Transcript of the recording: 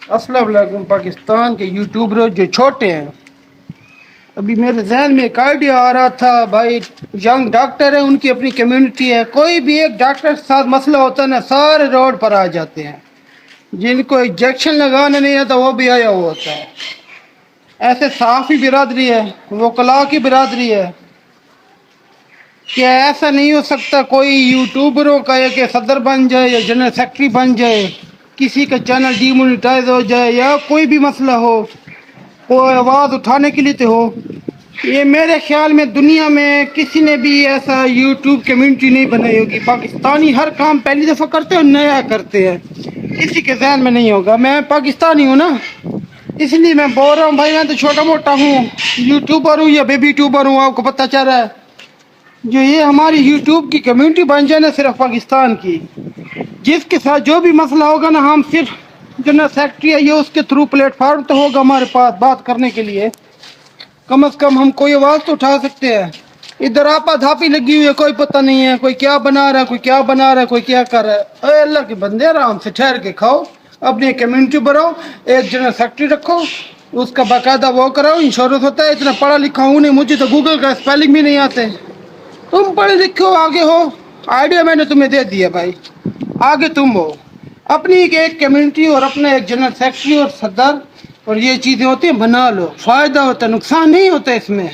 السلام علیکم پاکستان کے یوٹیوبر جو چھوٹے ہیں، ابھی میرے ذہن میں ایک آئیڈیا آ رہا تھا بھائی، ینگ ڈاکٹر ہے، ان کی اپنی کمیونٹی ہے، کوئی بھی ایک ڈاکٹر کے ساتھ مسئلہ ہوتا ہے نا، سارے روڈ پر آ جاتے ہیں، جن کو انجیکشن لگانا نہیں آتا وہ بھی آیا ہوا ہوتا ہے۔ ایسے صحافی برادری ہے، وکلاء کی برادری ہے، کیا ایسا نہیں ہو سکتا کوئی یوٹیوبروں کا ہے کہ صدر بن جائے یا جنرل سیکرٹری بن جائے، کسی کا چینل ڈی مونیٹائز ہو جائے یا کوئی بھی مسئلہ ہو، کوئی آواز اٹھانے کے لیے تو ہو۔ یہ میرے خیال میں دنیا میں کسی نے بھی ایسا یوٹیوب کمیونٹی نہیں بنائی ہوگی۔ پاکستانی ہر کام پہلی دفعہ کرتے ہیں اور نیا کرتے ہیں، کسی کے ذہن میں نہیں ہوگا۔ میں پاکستانی ہوں نا، اس لیے میں بول رہا ہوں بھائی، میں تو چھوٹا موٹا ہوں، یوٹیوبر ہوں یا بیبی ٹیوبر ہوں، آپ کو پتہ چل رہا ہے۔ جو یہ ہماری یوٹیوب کی کمیونٹی بن جائے نا، صرف پاکستان کی، جس کے ساتھ جو بھی مسئلہ ہوگا نا، ہم صرف جنرل سیکرٹری ہے یہ اس کے تھرو پلیٹ فارم تو ہوگا ہمارے پاس بات کرنے کے لیے، کم از کم ہم کوئی آواز تو اٹھا سکتے ہیں۔ ادھر آپا دھاپی لگی ہوئی ہے، کوئی پتہ نہیں ہے، کوئی کیا بنا رہا ہے، کوئی کیا بنا رہا ہے، کوئی کیا کر رہا ہے۔ اے اللہ کے بندے، آرام سے ٹھہر کے کھاؤ، اپنی کمیونٹی بناؤ، ایک جنرل سیکرٹری رکھو، اس کا باقاعدہ وہ کراؤ، انشورنس ہوتا ہے۔ اتنا پڑھا لکھا ہوں نہیں، مجھے تو گوگل کا اسپیلنگ بھی نہیں آتے۔ تم پڑھے لکھے ہو، آگے ہو، آئیڈیا میں نے تمہیں دے دیا بھائی، آگے تم ہو۔ اپنی ایک کمیونٹی اور اپنا ایک جنرل سیکرٹری اور صدر اور یہ چیزیں ہوتی ہیں، بنا لو، فائدہ ہوتا ہے، نقصان نہیں ہوتا اس میں۔